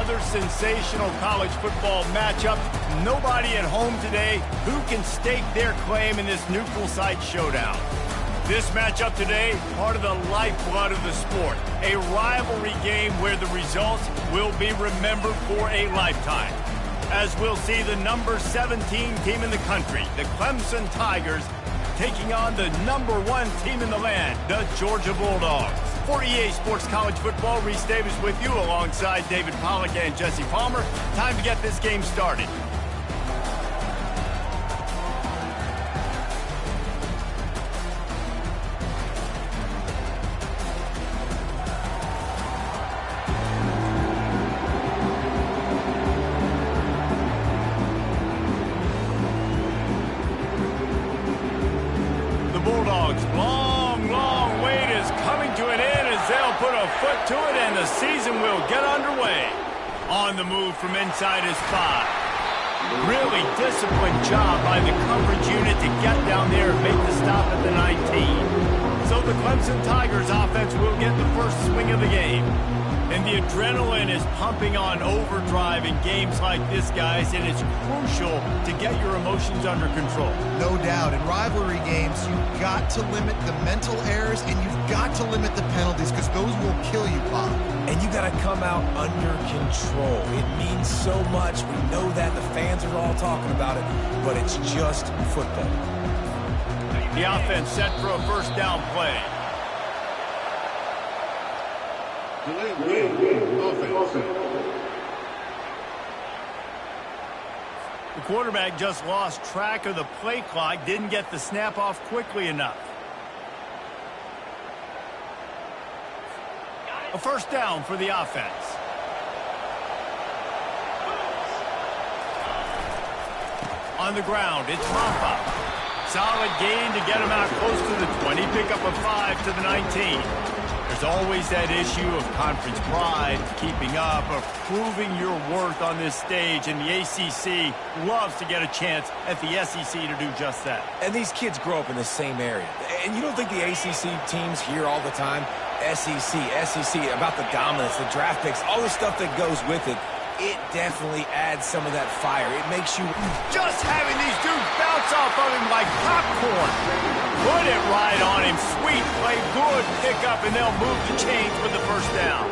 another sensational college football matchup. Nobody at home today who can stake their claim in this neutral site showdown. This matchup today, part of the lifeblood of the sport. A rivalry game where the results will be remembered for a lifetime. As we'll see the number 17 team in the country, the Clemson Tigers, taking on the number 1 team in the land, the Georgia Bulldogs. For EA Sports College Football, Reese Davis with you alongside David Pollack and Jesse Palmer. Time to get this game started. Foot to it, and the season will get underway. On the move from inside his 5. Really disciplined job by the coverage unit to get down there and make the stop at the 19. So the Clemson Tigers offense will get the first swing of the game. And the adrenaline is pumping on overdrive in games like this, guys, and it's crucial to get your emotions under control. No doubt. In rivalry games, you've got to limit the mental errors, and you've got to limit the penalties, because those will kill you, Bob. And you got to come out under control. It means so much. We know that. The fans are all talking about it, but it's just football. The offense set for a first down play. The quarterback just lost track of the play clock, didn't get the snap off quickly enough. A first down for the offense. On the ground, it's Maffa. Solid gain to get him out close to the 20, pick up a 5 to the 19. There's always that issue of conference pride, keeping up, of proving your worth on this stage, and the ACC loves to get a chance at the SEC to do just that. And these kids grow up in the same area. And you don't think the ACC teams hear all the time, SEC, about the dominance, the draft picks, all the stuff that goes with it. It definitely adds some of that fire. It makes you... Just having these dudes bounce off of him like popcorn. Put it right on him. Sweet play, good pickup, and they'll move the chains with the first down.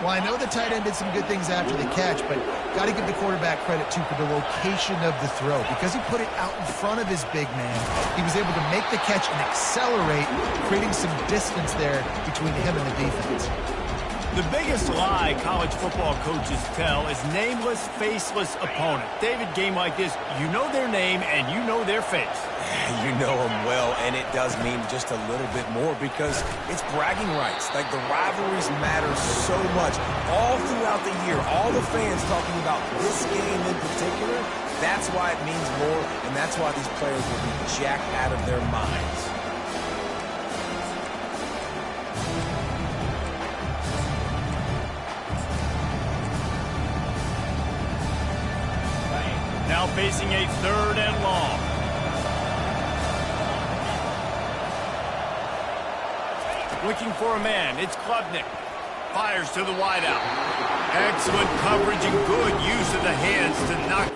Well, I know the tight end did some good things after the catch, but got to give the quarterback credit, too, for the location of the throw. Because he put it out in front of his big man, he was able to make the catch and accelerate, creating some distance there between him and the defense. The biggest lie college football coaches tell is nameless, faceless opponent. David, game like this, you know their name and you know their face. You know them well, and it does mean just a little bit more because it's bragging rights. Like, the rivalries matter so much. All throughout the year, all the fans talking about this game in particular, that's why it means more, and that's why these players will be jacked out of their minds. Now facing a 3rd and long. Looking for a man, it's Klubnik. Fires to the wideout. Excellent coverage and good use of the hands to knock.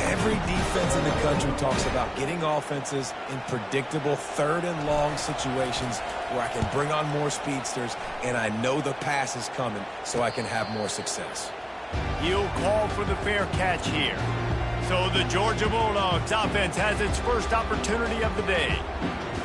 Every defense in the country talks about getting offenses in predictable 3rd and long situations where I can bring on more speedsters and I know the pass is coming so I can have more success. He'll call for the fair catch here. So the Georgia Bulldogs offense has its first opportunity of the day.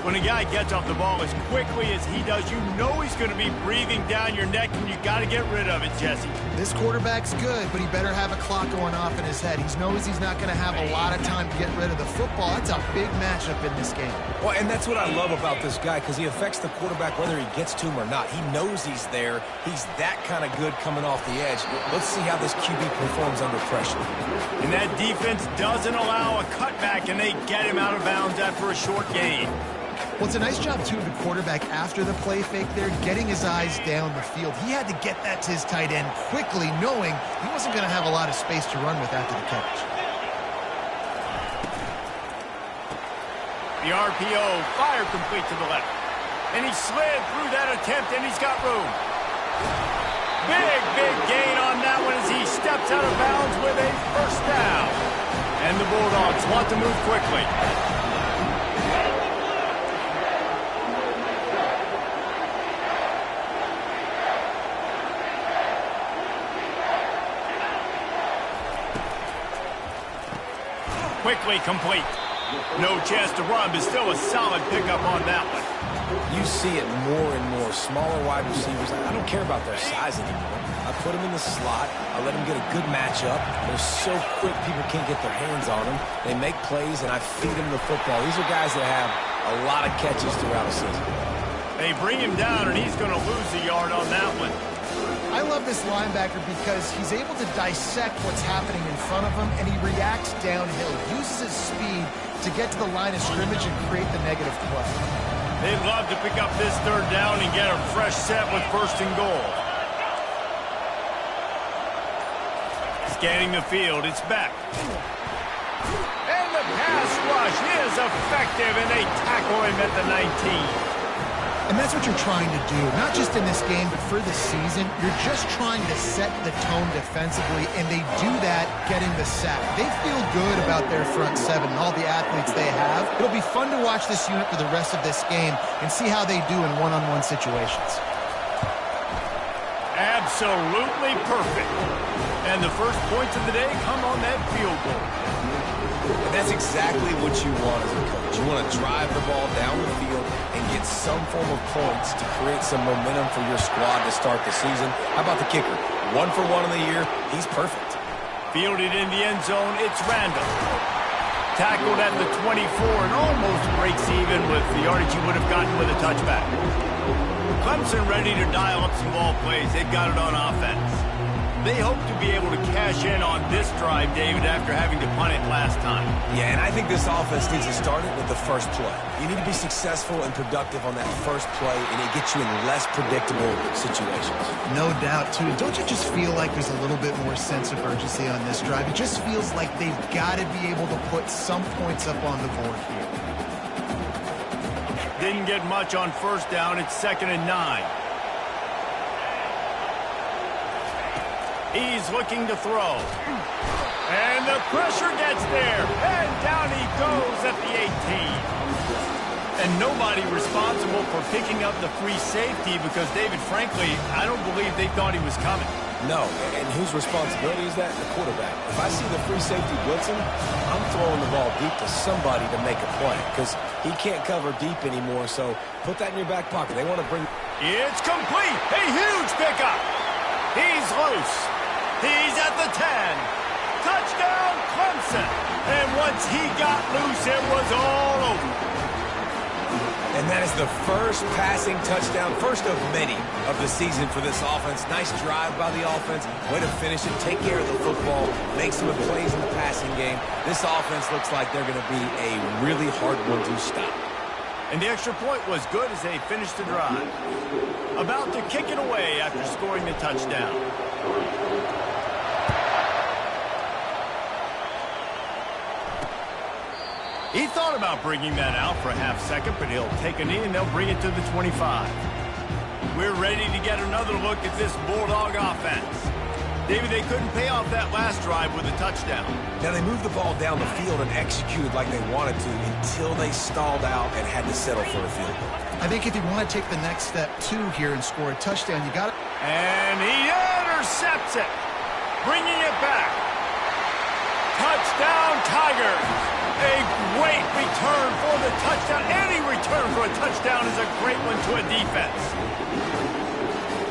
When a guy gets off the ball as quickly as he does, you know he's going to be breathing down your neck, and you got to get rid of it, Jesse. This quarterback's good, but he better have a clock going off in his head. He knows he's not going to have a lot of time to get rid of the football. That's a big matchup in this game. Well, and that's what I love about this guy, because he affects the quarterback whether he gets to him or not. He knows he's there. He's that kind of good coming off the edge. Let's see how this QB performs under pressure. And that defense doesn't allow a cutback, and they get him out of bounds after a short gain. Well, it's a nice job, too, of the quarterback after the play fake there, getting his eyes down the field. He had to get that to his tight end quickly, knowing he wasn't going to have a lot of space to run with after the catch. The RPO, fire complete to the left. And he slid through that attempt, and he's got room. Big gain on that one as he steps out of bounds with a first down. And the Bulldogs want to move quickly. Quickly complete. No chance to run, but still a solid pickup on that one. You see it more and more. Smaller wide receivers, I don't care about their size anymore. I put them in the slot. I let them get a good matchup. They're so quick, people can't get their hands on them. They make plays, and I feed them the football. These are guys that have a lot of catches throughout a season. They bring him down, and he's going to lose a yard on that one. I love this linebacker because he's able to dissect what's happening in front of him, and he reacts downhill, uses his speed to get to the line of scrimmage and create the negative play. They'd love to pick up this third down and get a fresh set with first and goal. Scanning the field, it's back. And the pass rush is effective, and they tackle him at the 19. And that's what you're trying to do, not just in this game, but for the season. You're just trying to set the tone defensively, and they do that getting the sack. They feel good about their front seven and all the athletes they have. It'll be fun to watch this unit for the rest of this game and see how they do in one-on-one situations. Absolutely perfect. And the first points of the day come on that field goal. And that's exactly what you want as a coach. You want to drive the ball down the field and get some form of points to create some momentum for your squad to start the season. How about the kicker? 1 for 1 in the year. He's perfect. Fielded in the end zone, it's Randall. Tackled at the 24 and almost breaks even with the yardage he would have gotten with a touchback. Clemson ready to dial up some ball plays. They've got it on offense. They hope to be able to cash in on this drive, David, after having to punt it last time. Yeah, and I think this offense needs to start it with the first play. You need to be successful and productive on that first play, and it gets you in less predictable situations. No doubt, too. Don't you just feel like there's a little bit more sense of urgency on this drive? It just feels like they've got to be able to put some points up on the board here. Didn't get much on first down. It's 2nd and 9. He's looking to throw. And the pressure gets there. And down he goes at the 18. And nobody responsible for picking up the free safety because, David, frankly, I don't believe they thought he was coming. No, and whose responsibility is that? The quarterback. If I see the free safety blitzing, I'm throwing the ball deep to somebody to make a play because he can't cover deep anymore, so put that in your back pocket. They want to bring... It's complete. A huge pickup. He's loose. He's at the 10. Touchdown, Clemson. And once he got loose, it was all over. And that is the first passing touchdown, first of many of the season for this offense. Nice drive by the offense. Way to finish it, take care of the football, make some plays in the passing game. This offense looks like they're going to be a really hard one to stop. And the extra point was good as they finished the drive. About to kick it away after scoring the touchdown. He thought about bringing that out for a half second, but he'll take a knee and they'll bring it to the 25. We're ready to get another look at this Bulldog offense. David, they couldn't pay off that last drive with a touchdown. Now, they moved the ball down the field and executed like they wanted to until they stalled out and had to settle for a field goal. I think if you want to take the next step, too, here and score a touchdown, you got it. And he intercepts it, bringing it back. Touchdown, Tigers. A great return for the touchdown. Any return for a touchdown is a great one to a defense.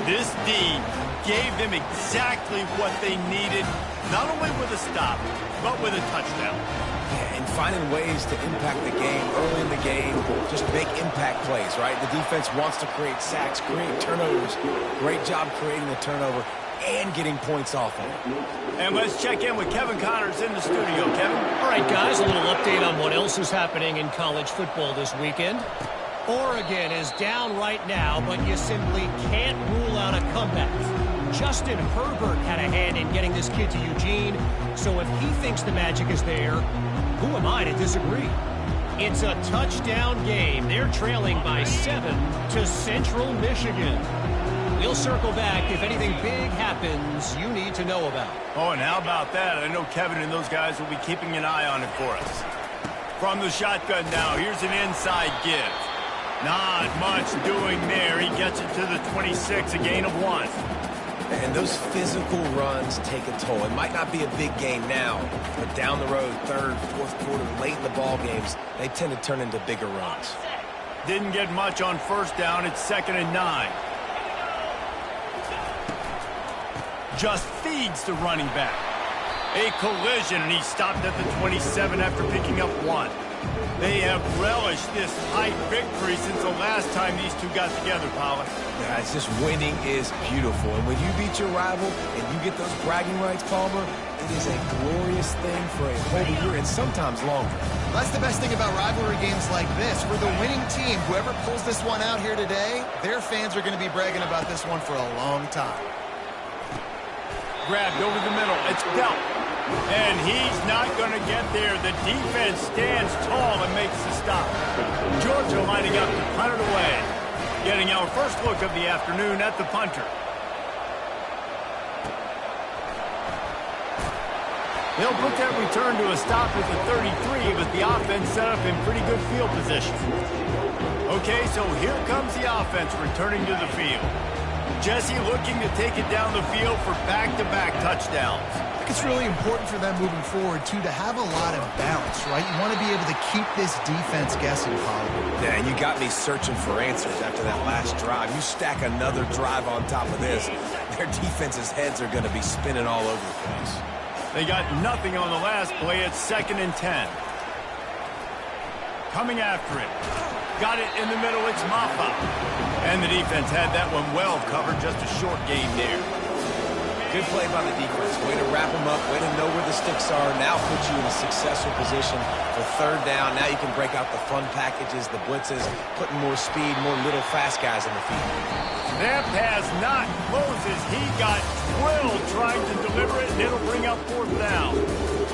This D gave them exactly what they needed, not only with a stop, but with a touchdown. Yeah, and finding ways to impact the game early in the game, just make impact plays, right? The defense wants to create sacks, create turnovers. Great job creating the turnover and getting points off of it. And let's check in with Kevin Connors in the studio. Kevin? All right, guys, a little update on what else is happening in college football this weekend. Oregon is down right now, but you simply can't rule out a comeback. Justin Herbert had a hand in getting this kid to Eugene, so if he thinks the magic is there, who am I to disagree? It's a touchdown game. They're trailing by 7 to Central Michigan. We'll circle back if anything big happens you need to know about. Oh, and how about that? I know Kevin and those guys will be keeping an eye on it for us. From the shotgun now, here's an inside give. Not much doing there. He gets it to the 26, a gain of 1. And those physical runs take a toll. It might not be a big game now, but down the road, third, fourth quarter, late in the ball games, they tend to turn into bigger runs. Didn't get much on first down. It's 2nd and 9. Just feeds the running back. A collision, and he stopped at the 27 after picking up 1. They have relished this tight victory since the last time these two got together, Pollard. Yeah, it's just winning is beautiful. And when you beat your rival and you get those bragging rights, Palmer, it is a glorious thing for a whole year and sometimes longer. That's the best thing about rivalry games like this. For the winning team, whoever pulls this one out here today, their fans are going to be bragging about this one for a long time. Grabbed over the middle. It's dealt. And he's not going to get there. The defense stands tall and makes the stop. Georgia lining up to punt it away. Getting our first look of the afternoon at the punter. They'll put that return to a stop at the 33, but the offense set up in pretty good field position. Okay, so here comes the offense returning to the field. Jesse looking to take it down the field for back-to-back touchdowns. I think it's really important for them moving forward, too, to have a lot of balance, right? You want to be able to keep this defense guessing, Pollard. Yeah, and you got me searching for answers after that last drive. You stack another drive on top of this, their defense's heads are going to be spinning all over the place. They got nothing on the last play. It's 2nd and 10. Coming after it. Got it in the middle. It's Maffa. And the defense had that one well covered. Just a short gain there. Good play by the defense. Way to wrap them up. Way to know where the sticks are. Now put you in a successful position for 3rd down. Now you can break out the fun packages, the blitzes, putting more speed, more little fast guys in the field. That pass not Moses. He got drilled trying to deliver it, and it'll bring up 4th down.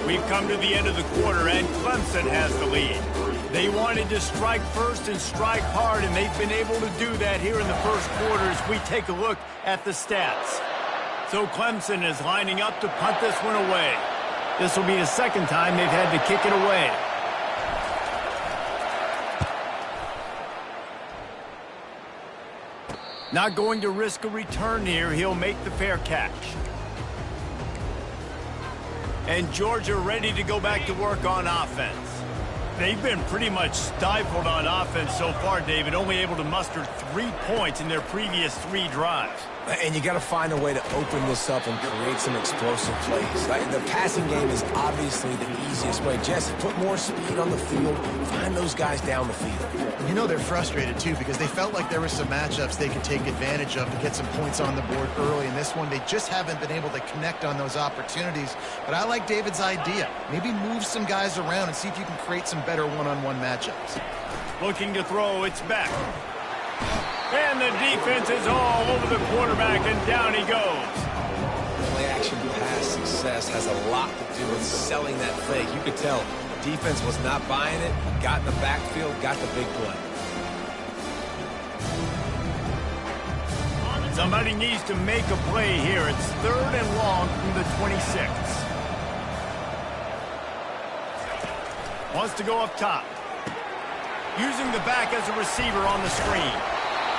We've come to the end of the quarter, and Clemson has the lead. They wanted to strike first and strike hard, and they've been able to do that here in the first quarter as we take a look at the stats. So Clemson is lining up to punt this one away. This will be the 2nd time they've had to kick it away. Not going to risk a return here. He'll make the fair catch. And Georgia ready to go back to work on offense. They've been pretty much stifled on offense so far, David, only able to muster 3 points in their previous 3 drives. And you got to find a way to open this up and create some explosive plays. The passing game is obviously the easiest way. Jesse, put more speed on the field. Find those guys down the field. You know they're frustrated, too, because they felt like there were some matchups they could take advantage of to get some points on the board early. In this one, they just haven't been able to connect on those opportunities. But I like David's idea. Maybe move some guys around and see if you can create some better one-on-one matchups. Looking to throw, it's back. And the defense is all over the quarterback, and down he goes. Play-action pass success has a lot to do with selling that fake. You could tell the defense was not buying it, got in the backfield, got the big play. Somebody needs to make a play here. It's 3rd and long from the 26. Wants to go up top. Using the back as a receiver on the screen.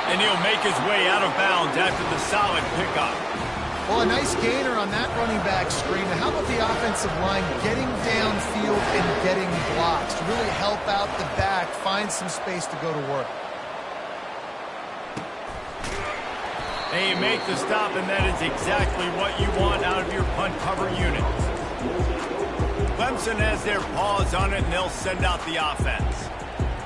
And he'll make his way out of bounds after the solid pickup. Well, a nice gainer on that running back screen. Now, how about the offensive line getting downfield and getting blocks to really help out the back, find some space to go to work? They make the stop, and that is exactly what you want out of your punt cover unit. Clemson has their paws on it, and they'll send out the offense.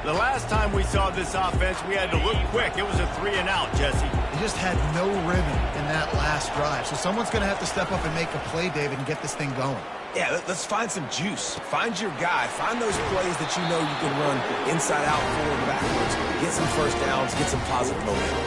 The last time we saw this offense, we had to look quick. It was a 3-and-out, Jesse. They just had no rhythm in that last drive. So someone's going to have to step up and make a play, David, and get this thing going. Yeah, let's find some juice. Find your guy. Find those plays that you know you can run inside out, forward, backwards. Get some first downs. Get some positive momentum.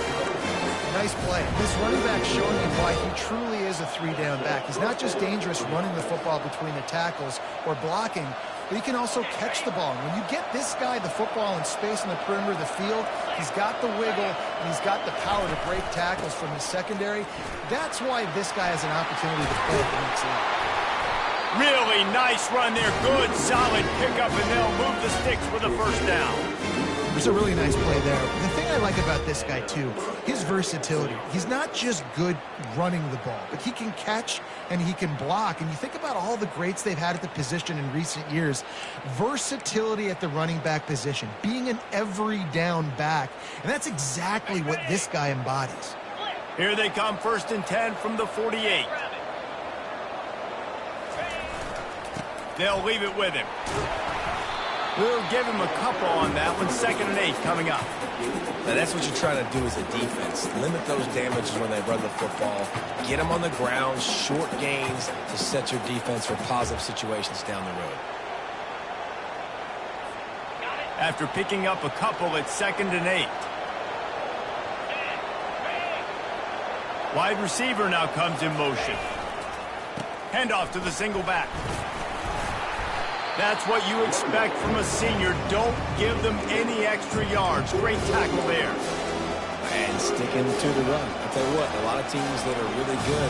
Nice play. This running back showing you why he truly is a 3-down back. He's not just dangerous running the football between the tackles or blocking, but he can also catch the ball. And when you get this guy the football in space in the perimeter of the field, he's got the wiggle, and he's got the power to break tackles from the secondary. That's why this guy has an opportunity to play at the next level. Really nice run there. Good, solid pickup, and they'll move the sticks for the first down. There's a really nice play there. The thing I like about this guy, too, his versatility. He's not just good running the ball, but he can catch and he can block. And you think about all the greats they've had at the position in recent years. Versatility at the running back position, being an every down back. And that's exactly what this guy embodies. Here they come, 1st and 10 from the 48. They'll leave it with him. We'll give him a couple on that one. 2nd and 8 coming up. Now that's what you're trying to do as a defense. Limit those damages when they run the football. Get them on the ground, short gains to set your defense for positive situations down the road. After picking up a couple, it's 2nd and 8. Wide receiver now comes in motion. Handoff to the single back. That's what you expect from a senior. Don't give them any extra yards. Great tackle there. And sticking to the run. I'll tell you what, a lot of teams that are really good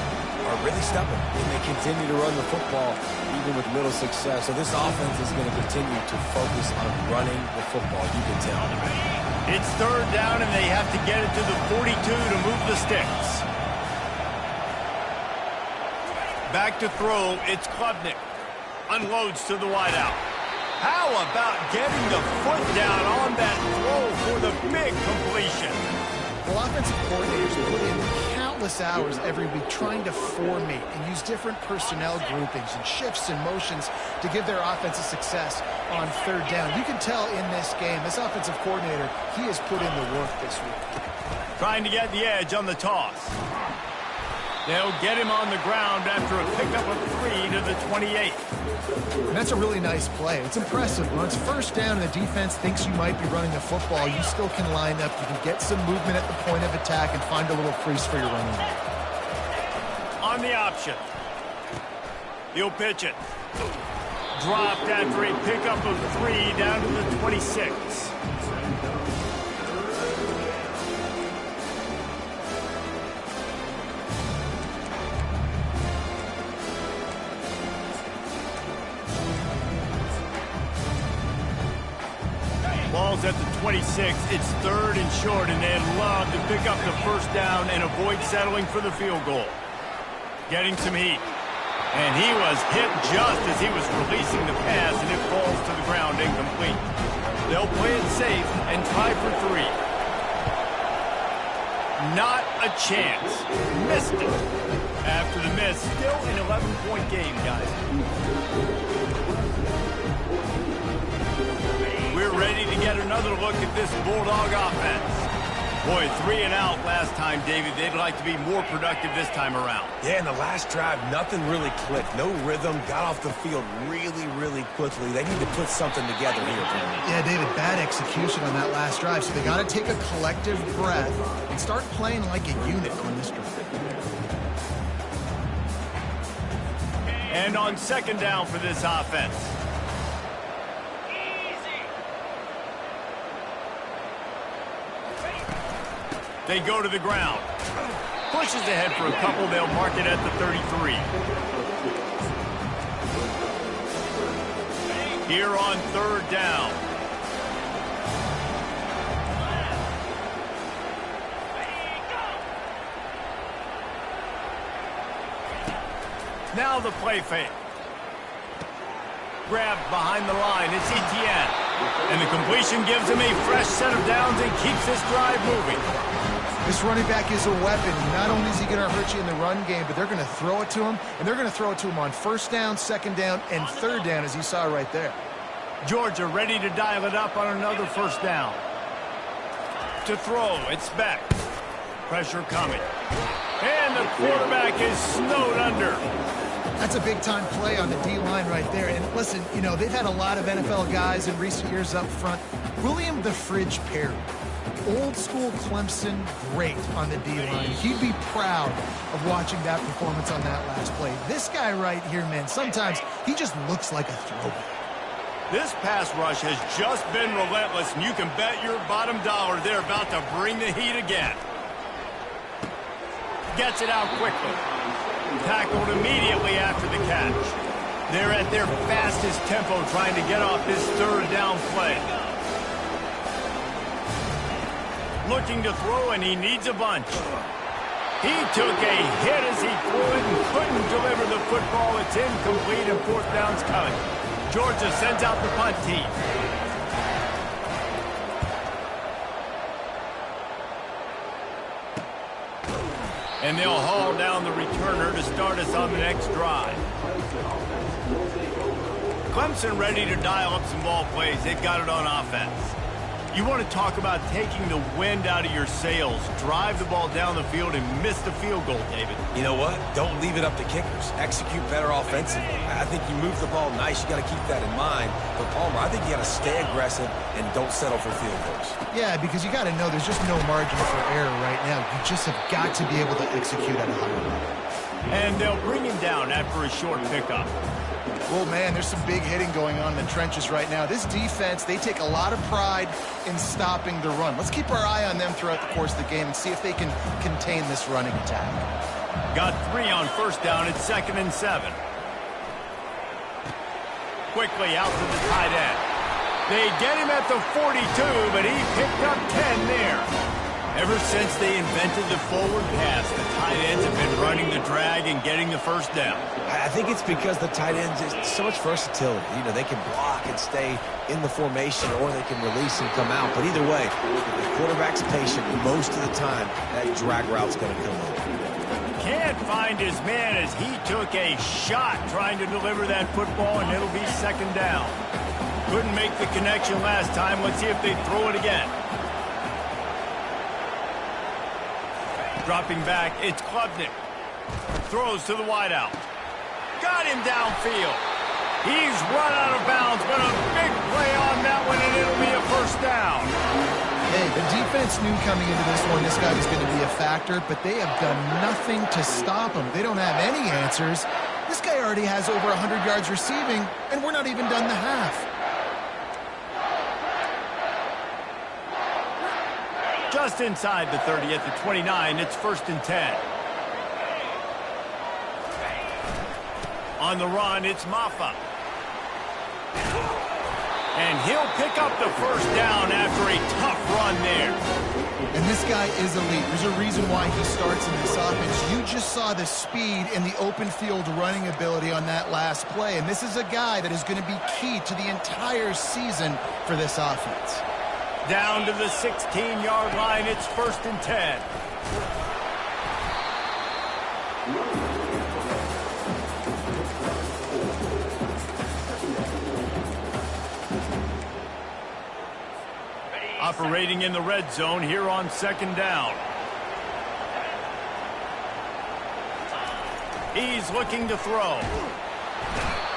are really stubborn. And they continue to run the football even with little success. So this offense is going to continue to focus on running the football. You can tell. It's 3rd down, and they have to get it to the 42 to move the sticks. Back to throw. It's Klubnik. Unloads to the wideout. How about getting the foot down on that throw for the big completion? Well, offensive coordinators put in countless hours every week trying to formate and use different personnel groupings and shifts and motions to give their offensive success on 3rd down. You can tell in this game, this offensive coordinator, he has put in the work this week. Trying to get the edge on the toss. They'll get him on the ground after a pickup of 3 to the 28. And that's a really nice play. It's impressive. When it's 1st down and the defense thinks you might be running the football, you still can line up. You can get some movement at the point of attack and find a little crease for your running back. On the option. He'll pitch it. Dropped after a pickup of 3 down to the 26. Ball's at the 26. It's 3rd and short, and they'd love to pick up the 1st down and avoid settling for the field goal. Getting some heat. And he was hit just as he was releasing the pass, and it falls to the ground incomplete. They'll play it safe and try for 3. Not a chance. Missed it. After the miss, still an 11-point game, guys. We're ready to get another look at this Bulldog offense. Boy, 3-and-out last time, David. They'd like to be more productive this time around. Yeah, in the last drive, nothing really clicked. No rhythm, got off the field really, really quickly. They need to put something together here. Yeah, David, bad execution on that last drive. So they got to take a collective breath and start playing like a unit on this drive. And on 2nd down for this offense. They go to the ground. Pushes ahead for a couple. They'll mark it at the 33. Here on 3rd down. Now the play fake. Grabbed behind the line. It's Etienne. And the completion gives him a fresh set of downs and keeps this drive moving. This running back is a weapon. Not only is he going to hurt you in the run game, but they're going to throw it to him, and they're going to throw it to him on 1st down, 2nd down, and 3rd down, as you saw right there. Georgia ready to dial it up on another first down. To throw, it's back. Pressure coming. And the quarterback is snowed under. That's a big-time play on the D-line right there. And listen, you know, they've had a lot of NFL guys in recent years up front. William the Fridge Perry, old-school Clemson, great on the D-line. He'd be proud of watching that performance on that last play. This guy right here, man, sometimes he just looks like a throwback. This pass rush has just been relentless, and you can bet your bottom dollar they're about to bring the heat again. Gets it out quickly. Tackled immediately after the catch. They're at their fastest tempo trying to get off this third down play. Looking to throw, and he needs a bunch. He took a hit as he threw it and couldn't deliver the football. It's incomplete, and fourth down's coming. Georgia sends out the punt team. And they'll haul down the returner to start us on the next drive. Clemson ready to dial up some ball plays. They've got it on offense. You want to talk about taking the wind out of your sails. Drive the ball down the field and miss the field goal, David. You know what? Don't leave it up to kickers. Execute better offensively. I think you move the ball nice. You got to keep that in mind. But Palmer, I think you got to stay aggressive and don't settle for field goals. Yeah, because you got to know there's just no margin for error right now. You just have got to be able to execute at a high level. And they'll bring him down after a short pickup. Well, man, there's some big hitting going on in the trenches right now. This defense, they take a lot of pride in stopping the run. Let's keep our eye on them throughout the course of the game and see if they can contain this running attack. Got 3 on first down. It's 2nd and 7. Quickly out to the tight end. They get him at the 42, but he picked up 10 there. Ever since they invented the forward pass, the tight ends have been running the drag and getting the first down. I think it's because the tight ends is so much versatility. You know, they can block and stay in the formation, or they can release and come out. But either way, if the quarterback's patient most of the time, that drag route's going to come up. Can't find his man as he took a shot trying to deliver that football, and it'll be 2nd down. Couldn't make the connection last time. Let's see if they throw it again. Dropping back, it's Klubnik. Throws to the wideout. Got him downfield. He's run out of bounds, but a big play on that one, and it'll be a first down. Hey, the defense knew coming into this one this guy was going to be a factor, but they have done nothing to stop him. They don't have any answers. This guy already has over 100 yards receiving, and we're not even done the half. Just inside the 30 at the 29, it's 1st and 10. On the run, it's Maffa. And he'll pick up the first down after a tough run there. And this guy is elite. There's a reason why he starts in this offense. You just saw the speed and the open field running ability on that last play. And this is a guy that is going to be key to the entire season for this offense. Down to the 16-yard line, it's 1st and 10. Operating in the red zone here on 2nd down. He's looking to throw.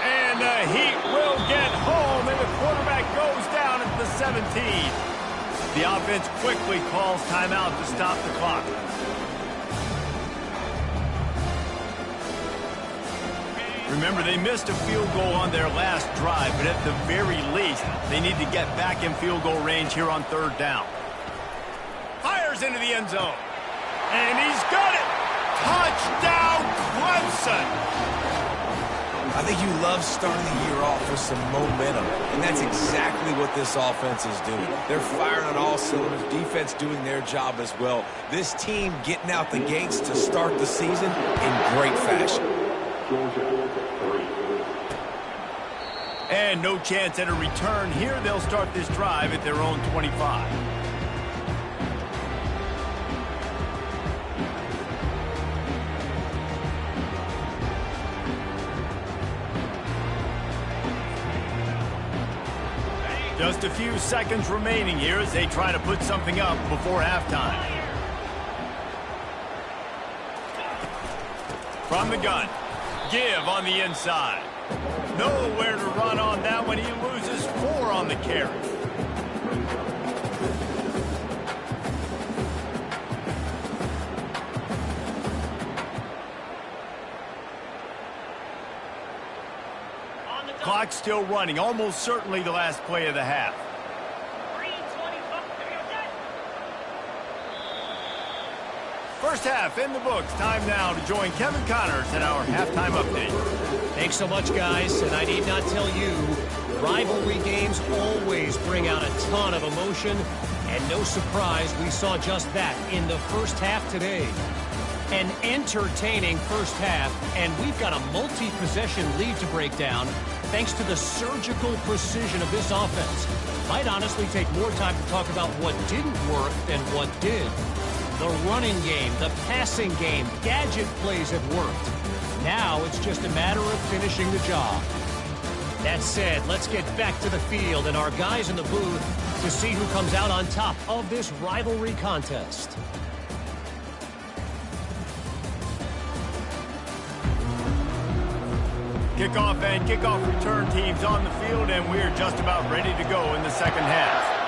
And the Heat will get home, and the quarterback goes down at the 17. The offense quickly calls timeout to stop the clock. Remember, they missed a field goal on their last drive, but at the very least, they need to get back in field goal range here on 3rd down. Fires into the end zone. And he's got it! Touchdown, Clemson! I think you love starting the year off with some momentum, and that's exactly what this offense is doing. They're firing on all cylinders, defense doing their job as well. This team getting out the gates to start the season in great fashion. And no chance at a return here. They'll start this drive at their own 25. Just a few seconds remaining here as they try to put something up before halftime. From the gun, give on the inside. Nowhere to run on that one. He loses 4 on the carry. Clock still running, almost certainly the last play of the half. First half in the books. Time now to join Kevin Connors in our halftime update. Thanks so much, guys, and I need not tell you, rivalry games always bring out a ton of emotion, and no surprise we saw just that in the first half today. An entertaining first half, and we've got a multi-possession lead to break down thanks to the surgical precision of this offense. Might honestly take more time to talk about what didn't work than what did. The running game, the passing game, gadget plays have worked. Now it's just a matter of finishing the job. That said, let's get back to the field and our guys in the booth to see who comes out on top of this rivalry contest. Kickoff and kickoff return teams on the field, and we're just about ready to go in the second half.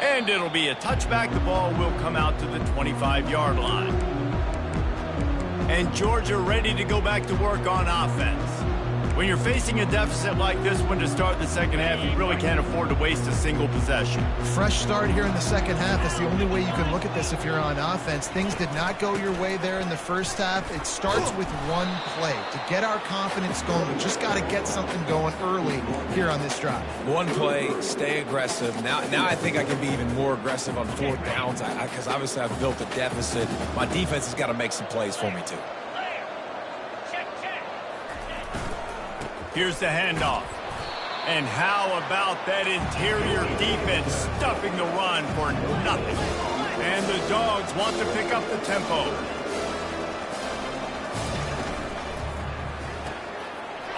And it'll be a touchback. The ball will come out to the 25-yard line. And Georgia ready to go back to work on offense. When you're facing a deficit like this one to start the second half, you really can't afford to waste a single possession. Fresh start here in the second half. That's the only way you can look at this if you're on offense. Things did not go your way there in the first half. It starts with one play. To get our confidence going, we just got to get something going early here on this drive. One play, stay aggressive. Now I think I can be even more aggressive on 4th downs because obviously I've built a deficit. My defense has got to make some plays for me too. Here's the handoff. And how about that interior defense stuffing the run for nothing? And the Dogs want to pick up the tempo.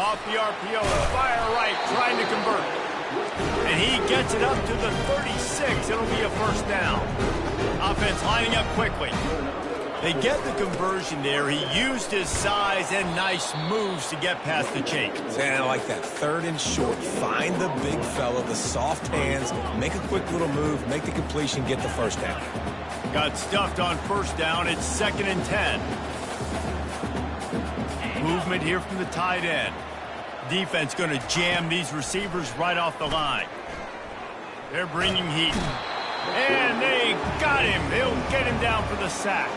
Off the RPO, fire right, trying to convert. And he gets it up to the 36. It'll be a first down. Offense lining up quickly. They get the conversion there. He used his size and nice moves to get past the chain. And I like that. 3rd and short. Find the big fella, the soft hands, make a quick little move, make the completion, get the first down. Got stuffed on first down. It's 2nd and 10. Movement here from the tight end. Defense going to jam these receivers right off the line. They're bringing heat. And they got him. They'll get him down for the sack.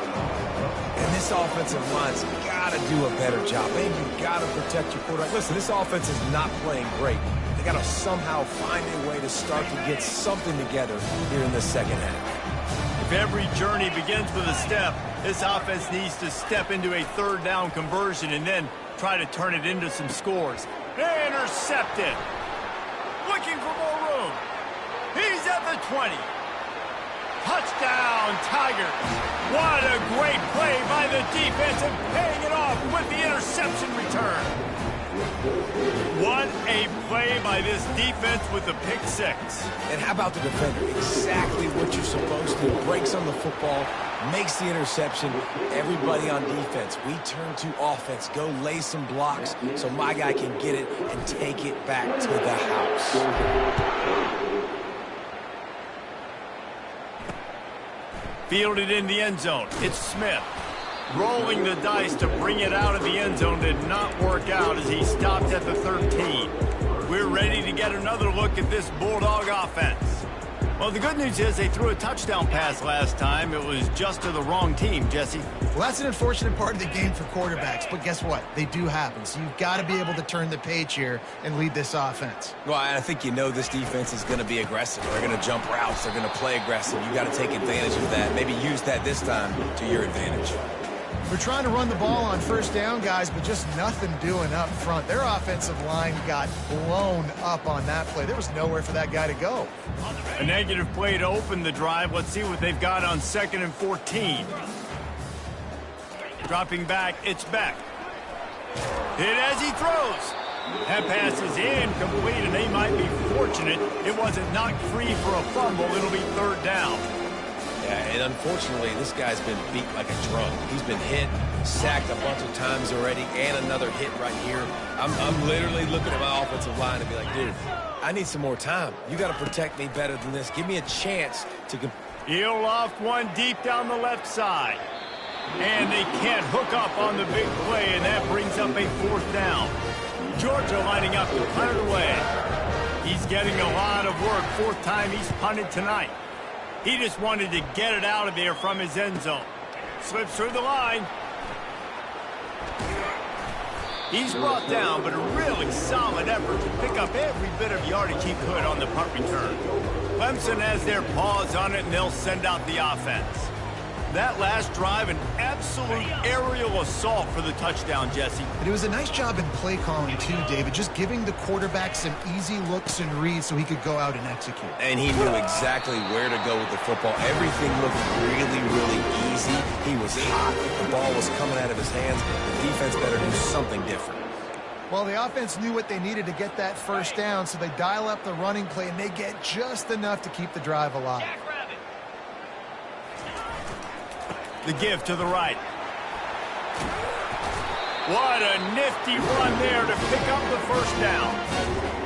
And this offensive line's got to do a better job. And you've got to protect your quarterback. Listen, this offense is not playing great. They got to somehow find a way to start to get something together here in the second half. If every journey begins with a step, this offense needs to step into a 3rd down conversion and then try to turn it into some scores. Intercepted. Looking for more room. He's at the 20. Touchdown, Tigers. What a great play by the defense and paying it off with the interception return. What a play by this defense with the pick 6. And how about the defender? Exactly what you're supposed to do. Breaks on the football, makes the interception. Everybody on defense, we turn to offense. Go lay some blocks so my guy can get it and take it back to the house. Fielded in the end zone. It's Smith. Rolling the dice to bring it out of the end zone did not work out as he stopped at the 13. We're ready to get another look at this Bulldog offense. Well, the good news is they threw a touchdown pass last time. It was just to the wrong team, Jesse. Well, that's an unfortunate part of the game for quarterbacks, but guess what? They do happen. So you've got to be able to turn the page here and lead this offense. Well, I think you know this defense is going to be aggressive. They're going to jump routes. They're going to play aggressive. You got to take advantage of that. Maybe use that this time to your advantage. We're trying to run the ball on first down, guys, but just nothing doing up front. Their offensive line got blown up on that play. There was nowhere for that guy to go. A negative play to open the drive. Let's see what they've got on 2nd and 14. Dropping back, it's Beck. Hit as he throws. That pass is incomplete, and they might be fortunate it wasn't knocked free for a fumble. It'll be third down. Yeah, and unfortunately, this guy's been beat like a drum. He's been hit, sacked a bunch of times already, and another hit right here. I'm literally looking at my offensive line and be like, dude, I need some more time. You got to protect me better than this. Give me a chance to compete. He'll loft one deep down the left side. And they can't hook up on the big play, and that brings up a fourth down. Georgia lining up to punt it away. He's getting a lot of work. Fourth time he's punted tonight. He just wanted to get it out of there from his end zone. Slips through the line. He's brought down, but a really solid effort to pick up every bit of yardage he could on the punt return. Clemson has their paws on it, and they'll send out the offense. That last drive, an absolute aerial assault for the touchdown, Jesse. But it was a nice job in play calling, too, David, just giving the quarterback some easy looks and reads so he could go out and execute. And he knew exactly where to go with the football. Everything looked really, really easy. He was hot. The ball was coming out of his hands. The defense better do something different. Well, the offense knew what they needed to get that first down, so they dial up the running play, and they get just enough to keep the drive alive. The give to the right. What a nifty run there to pick up the first down.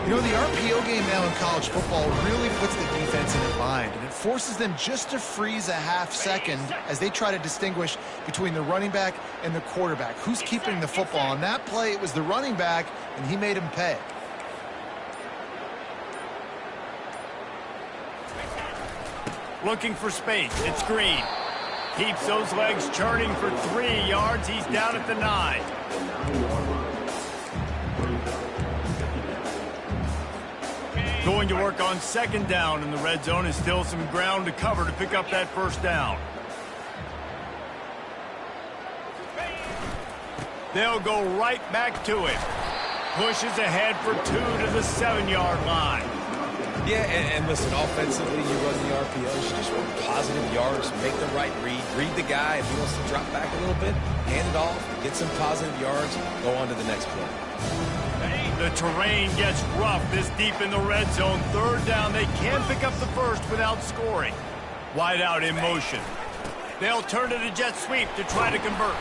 You know, the RPO game now in college football really puts the defense in a bind, and it forces them just to freeze a half second as they try to distinguish between the running back and the quarterback. Who's keeping the football? On that play, it was the running back, and he made him pay. Looking for space. It's Green. Keeps those legs churning for 3 yards. He's down at the 9. Going to work on second down in the red zone, and still some ground to cover to pick up that first down. They'll go right back to it. Pushes ahead for 2 to the 7-yard line. Yeah, and listen, offensively, you run the RPOs, you just want positive yards, make the right read the guy. If he wants to drop back a little bit, hand it off, get some positive yards, go on to the next play. The terrain gets rough this deep in the red zone. Third down, they can pick up the first without scoring. Wide out in motion. They'll turn to the jet sweep to try to convert.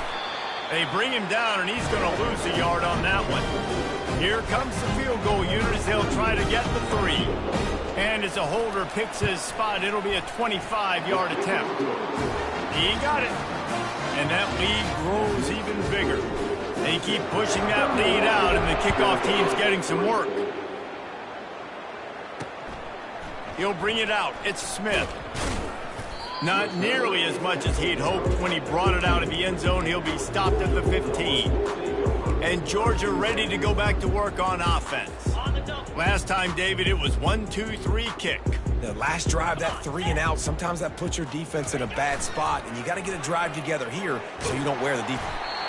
They bring him down, and he's going to lose a yard on that one. Here comes the field goal unit as they'll try to get the 3. And as a holder picks his spot, it'll be a 25-yard attempt. He got it. And that lead grows even bigger. They keep pushing that lead out, and the kickoff team's getting some work. He'll bring it out. It's Smith. Not nearly as much as he'd hoped when he brought it out of the end zone. He'll be stopped at the 15. And Georgia ready to go back to work on offense. Last time, David, it was 1-2-3 kick. The last drive, that 3 and out, sometimes that puts your defense in a bad spot, and you got to get a drive together here so you don't wear the defense.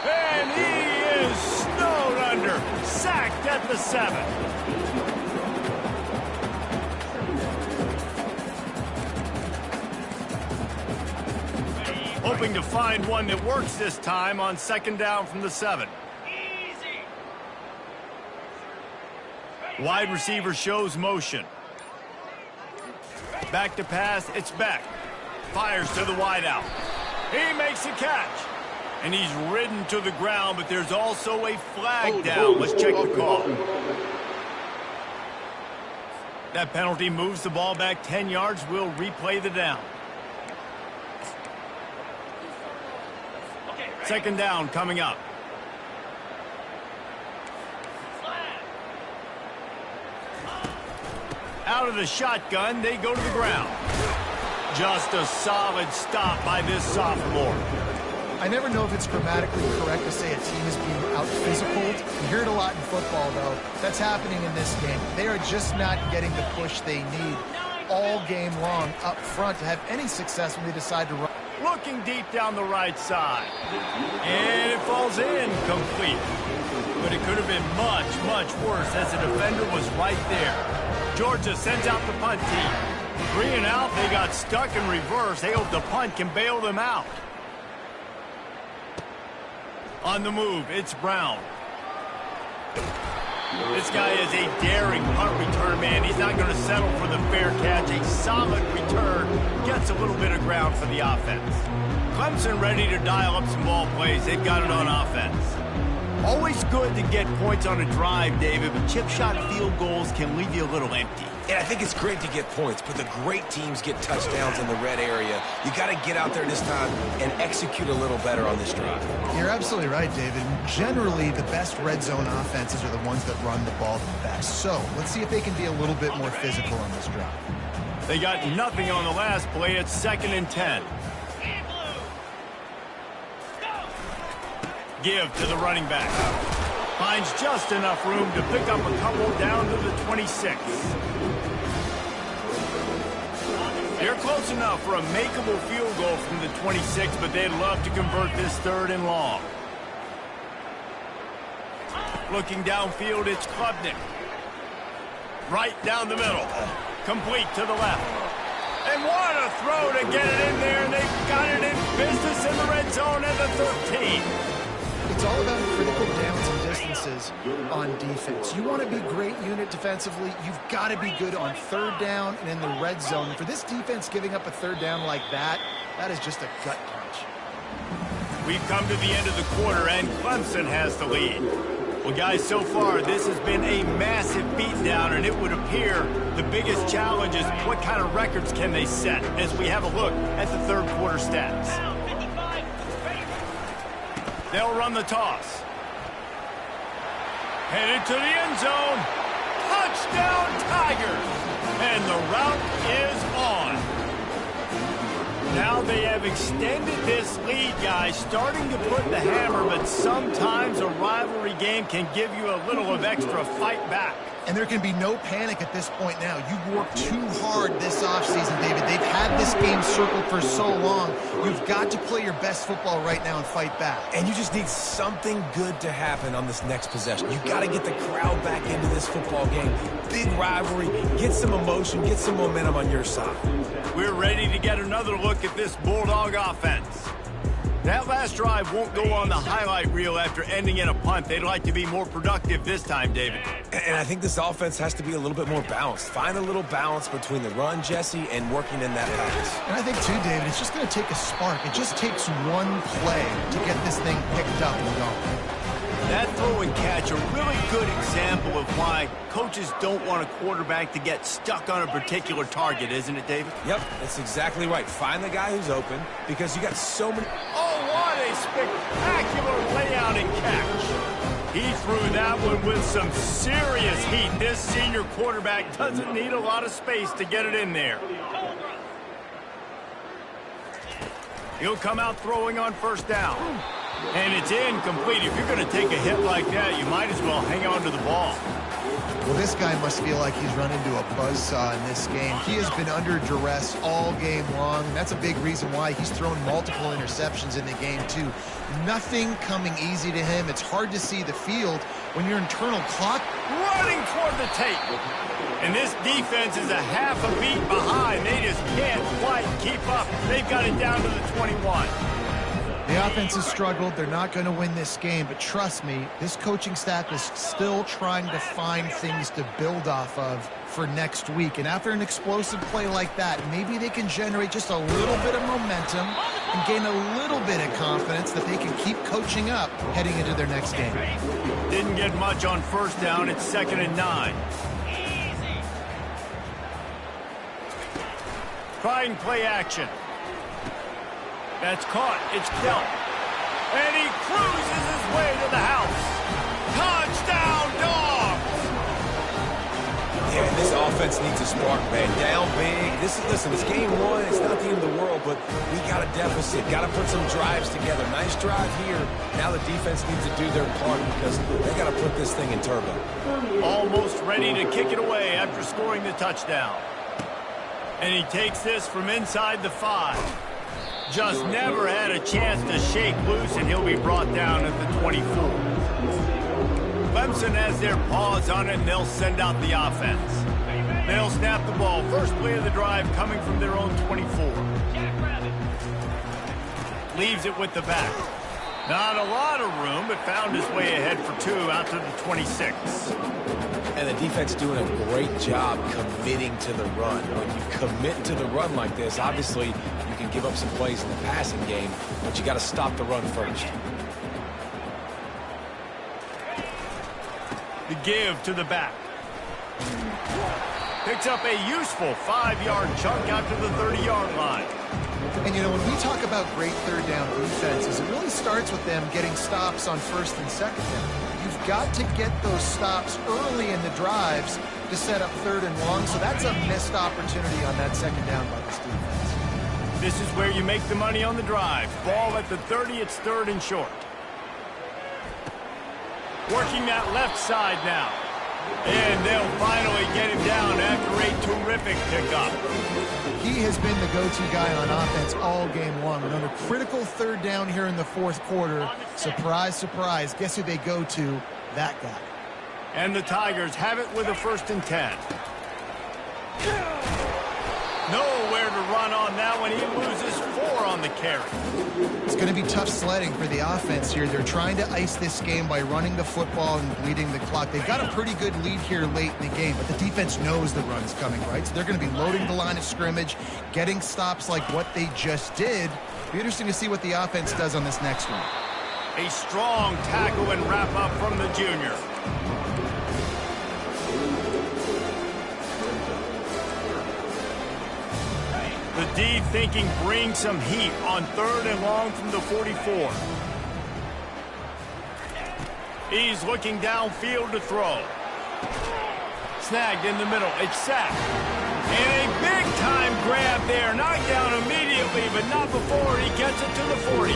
And he is snowed under, sacked at the 7. Hoping to find one that works this time on second down from the 7. Wide receiver shows motion. Back to pass, it's Beck. Fires to the wideout. He makes a catch. And he's ridden to the ground, but there's also a flag down. Let's check the call. That penalty moves the ball back 10 yards. We'll replay the down. Second down coming up. Out of the shotgun, they go to the ground. Just a solid stop by this sophomore. I never know if it's grammatically correct to say a team is being out-physicaled. You hear it a lot in football, though. That's happening in this game. They are just not getting the push they need all game long up front to have any success when they decide to run. Looking deep down the right side. And it falls in complete. But it could have been much, much worse as the defender was right there. Georgia sends out the punt team. 3 and out, they got stuck in reverse. They hope the punt can bail them out. On the move, it's Brown. This guy is a daring punt return man. He's not going to settle for the fair catch. A solid return gets a little bit of ground for the offense. Clemson ready to dial up some ball plays. They've got it on offense. Always good to get points on a drive, David, but chip shot field goals can leave you a little empty. And I think it's great to get points, but the great teams get touchdowns in the red area. You got to get out there this time and execute a little better on this drive. You're absolutely right, David. Generally, the best red zone offenses are the ones that run the ball the best. So let's see if they can be a little bit more physical on this drive. They got nothing on the last play. It's 2nd and 10. Give to the running back. Finds just enough room to pick up a couple down to the 26. They're close enough for a makeable field goal from the 26, but they'd love to convert this 3rd and long. Looking downfield, it's Klubnik. Right down the middle. Complete to the left. And what a throw to get it in there, and they got it in business in the red zone at the 13. It's all about critical downs and distances on defense. You want to be great unit defensively, you've got to be good on 3rd down and in the red zone. And for this defense giving up a 3rd down like that, that is just a gut punch. We've come to the end of the quarter, and Clemson has the lead. Well, guys, so far, this has been a massive beatdown, and it would appear the biggest challenge is what kind of records can they set as we have a look at the 3rd quarter stats. They'll run the toss. Headed to the end zone. Touchdown, Tigers! And the route is on. Now they have extended this lead, guys, starting to put the hammer, but sometimes a rivalry game can give you a little of extra fight back. And there can be no panic at this point now. You've worked too hard this offseason, David. They've had this game circled for so long. You've got to play your best football right now and fight back. And you just need something good to happen on this next possession. You've got to get the crowd back into this football game. Big rivalry. Get some emotion. Get some momentum on your side. We're ready to get another look at this Bulldog offense. That last drive won't go on the highlight reel after ending in a punt. They'd like to be more productive this time, David. And I think this offense has to be a little bit more balanced. Find a little balance between the run, Jesse, and working in that pass. And I think, too, David, it's just going to take a spark. It just takes one play to get this thing picked up and going. That throw and catch, a really good example of why coaches don't want a quarterback to get stuck on a particular target, isn't it, David? Yep, that's exactly right. Find the guy who's open because you got so many... Oh, what a spectacular layout and catch. He threw that one with some serious heat. This senior quarterback doesn't need a lot of space to get it in there. He'll come out throwing on 1st down. And it's incomplete. If you're going to take a hit like that, you might as well hang on to the ball. Well, this guy must feel like he's run into a buzzsaw in this game. He has been under duress all game long. That's a big reason why he's thrown multiple interceptions in the game, too. Nothing coming easy to him. It's hard to see the field when your internal clock running toward the tape. And this defense is a half a beat behind. They just can't quite keep up. They've got it down to the 21. The offense has struggled. They're not going to win this game, but trust me, this coaching staff is still trying to find things to build off of for next week. And after an explosive play like that, maybe they can generate just a little bit of momentum and gain a little bit of confidence that they can keep coaching up heading into their next game. Didn't get much on 1st down. It's 2nd and 9. Trying play action. That's caught. It's Kelp. And he cruises his way to the house. Touchdown, Dogs! Yeah, this offense needs a spark, man. Down big. Listen, it's game 1. It's not the end of the world, but we got a deficit. Got to put some drives together. Nice drive here. Now the defense needs to do their part because they got to put this thing in turbo. Almost ready to kick it away after scoring the touchdown. And he takes this from inside the 5. Just never had a chance to shake loose, and he'll be brought down at the 24. Clemson has their paws on it, and they'll send out the offense. They'll snap the ball. First play of the drive coming from their own 24. Leaves it with the back. Not a lot of room, but found his way ahead for 2 out to the 26. And the defense doing a great job committing to the run. When you commit to the run like this, obviously you can give up some plays in the passing game, but you got to stop the run first. The give to the back. Picks up a useful 5-yard chunk out to the 30-yard line. And, you know, when we talk about great third down defenses, it really starts with them getting stops on first and second down. You've got to get those stops early in the drives to set up third and long, so that's a missed opportunity on that second down by this defense. This is where you make the money on the drive. Ball at the 30, it's third and short. Working that left side now. And they'll finally get him down after a terrific pickup. He has been the go-to guy on offense all game long. And on a critical third down here in the fourth quarter, surprise, surprise, guess who they go to? That guy. And the Tigers have it with a 1st and 10. Nowhere to run on that one. He loses 4 on the carry. It's going to be tough sledding for the offense here. They're trying to ice this game by running the football and bleeding the clock. They've got a pretty good lead here late in the game, but the defense knows the run's coming, right? So they're going to be loading the line of scrimmage, getting stops like what they just did. Be interesting to see what the offense does on this next one. A strong tackle and wrap up from the junior. The D thinking bring some heat on 3rd and long from the 44. He's looking downfield to throw. Snagged in the middle. It's sacked. And a big-time grab there. Knocked down immediately, but not before he gets it to the 40.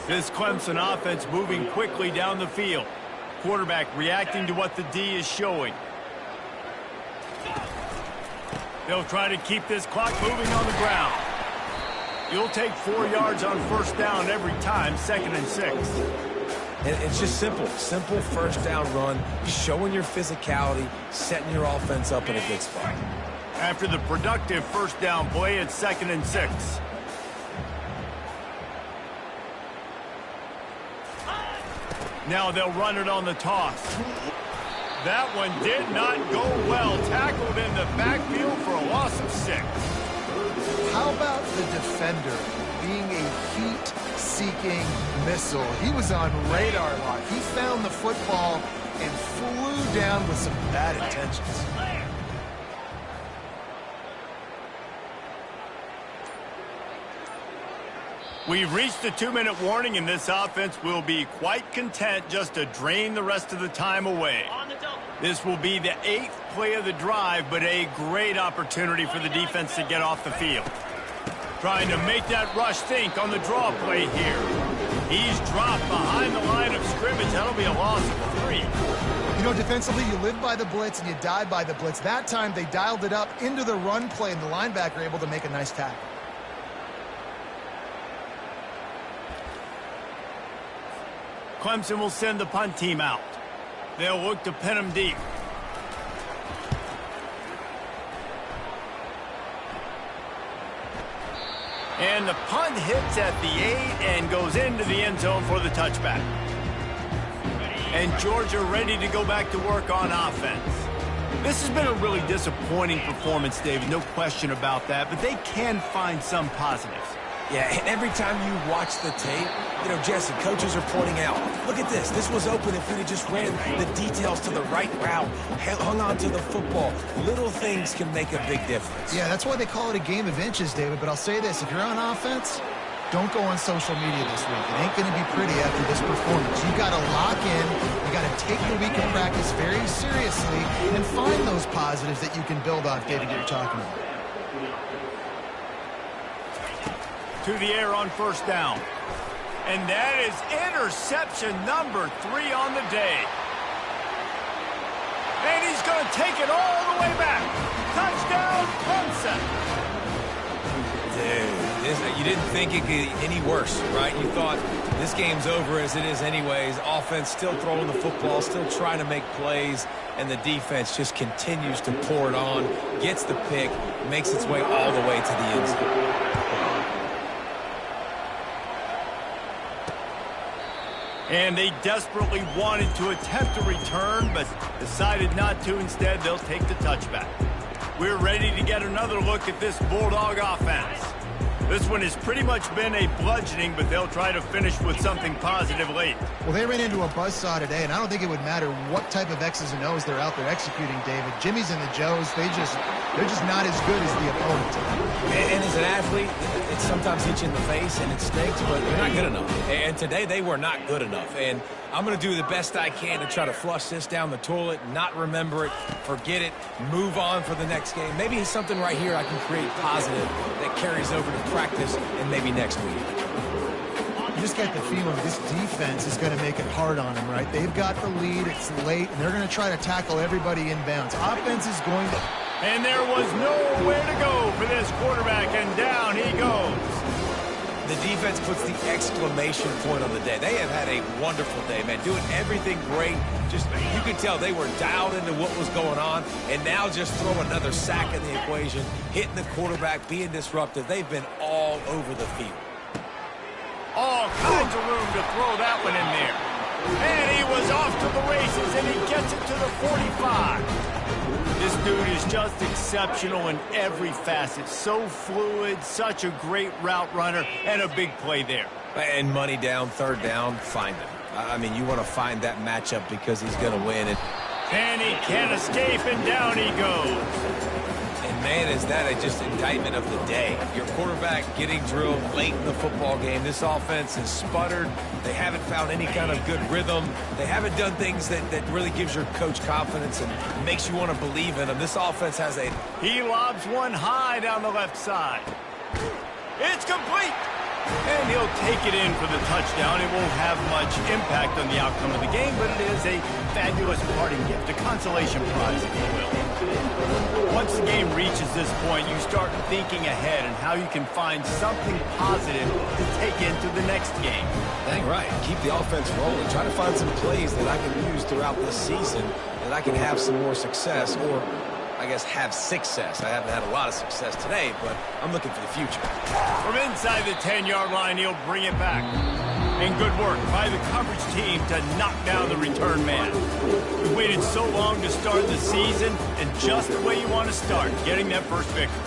This Clemson offense moving quickly down the field. Quarterback reacting to what the D is showing. They'll try to keep this clock moving on the ground. You'll take 4 yards on 1st down every time, 2nd and 6. And it's just simple. Simple 1st down run, showing your physicality, setting your offense up in a good spot. After the productive 1st down play, it's 2nd and 6. Now they'll run it on the toss. That one did not go well. Tackled in the backfield for a loss of 6. How about the defender being a heat-seeking missile? He was on radar lock. He found the football and flew down with some bad intentions. We've reached the 2-minute warning, and this offense will be quite content just to drain the rest of the time away. This will be the 8th play of the drive, but a great opportunity for the defense to get off the field. Trying to make that rush think on the draw play here. He's dropped behind the line of scrimmage. That'll be a loss of 3. You know, defensively, you live by the blitz and you die by the blitz. That time, they dialed it up into the run play, and the linebacker able to make a nice tackle. Clemson will send the punt team out. They'll look to pin him deep. And the punt hits at the 8 and goes into the end zone for the touchback. And Georgia ready to go back to work on offense. This has been a really disappointing performance, David, no question about that, but they can find some positives. Yeah, and every time you watch the tape, you know, Jesse, coaches are pointing out, look at this. This was open if we'd have just ran the details to the right route, hung on to the football. Little things can make a big difference. Yeah, that's why they call it a game of inches, David. But I'll say this, if you're on offense, don't go on social media this week. It ain't going to be pretty after this performance. You got to lock in. You got to take the week of practice very seriously and find those positives that you can build off, David, that you're talking about. To the air on 1st down. And that is interception number 3 on the day. And he's going to take it all the way back. Touchdown, Clemson. Dude, you didn't think it could get any worse, right? You thought this game's over as it is anyways. Offense still throwing the football, still trying to make plays, and the defense just continues to pour it on, gets the pick, makes its way all the way to the end zone. And they desperately wanted to attempt a return, but decided not to. Instead, they'll take the touchback. We're ready to get another look at this Bulldog offense. This one has pretty much been a bludgeoning, but they'll try to finish with something positive late. Well, they ran into a buzzsaw today, and I don't think it would matter what type of X's and O's they're out there executing, David. Jimmy's and the Joes, they're just not as good as the opponent. And as an athlete, it sometimes hits you in the face and it stinks, but you're not good enough. And today they were not good enough. And I'm going to do the best I can to try to flush this down the toilet, not remember it, forget it, move on for the next game. Maybe it's something right here I can create positive that carries over to practice and maybe next week. You just get the feeling this defense is going to make it hard on them, right? They've got the lead, it's late, and they're going to try to tackle everybody inbounds. Offense is going to... And there was nowhere to go for this quarterback, and down he goes. The defense puts the exclamation point on the day. They have had a wonderful day, man, doing everything great. Just, you can tell they were dialed into what was going on, and now just throw another sack in the equation, hitting the quarterback, being disruptive. They've been all over the field. All kinds of room to throw that one in there. And he was off to the races, and he gets it to the 45. This dude is just exceptional in every facet. So fluid, such a great route runner, and a big play there. And money down, third down, find him. I mean, you want to find that matchup because he's going to win it. And he can't escape, and down he goes. And, man, is that just indictment of the day. Your quarterback getting drilled late in the football game. This offense has sputtered. They haven't found any kind of good rhythm. They haven't done things that really gives your coach confidence and makes you want to believe in them. This offense has a... He lobs one high down the left side. It's complete. And he'll take it in for the touchdown. It won't have much impact on the outcome of the game, but it is a fabulous parting gift, a consolation prize, if you will. Once the game reaches this point, you start thinking ahead and how you can find something positive to take into the next game. Dang right. Keep the offense rolling. Try to find some plays that I can use throughout this season that I can have some more success, or I guess have success. I haven't had a lot of success today, but I'm looking for the future. From inside the 10-yard line, he'll bring it back. And good work by the coverage team to knock down the return man. We waited so long to start the season, and just the way you want to start, getting that first victory.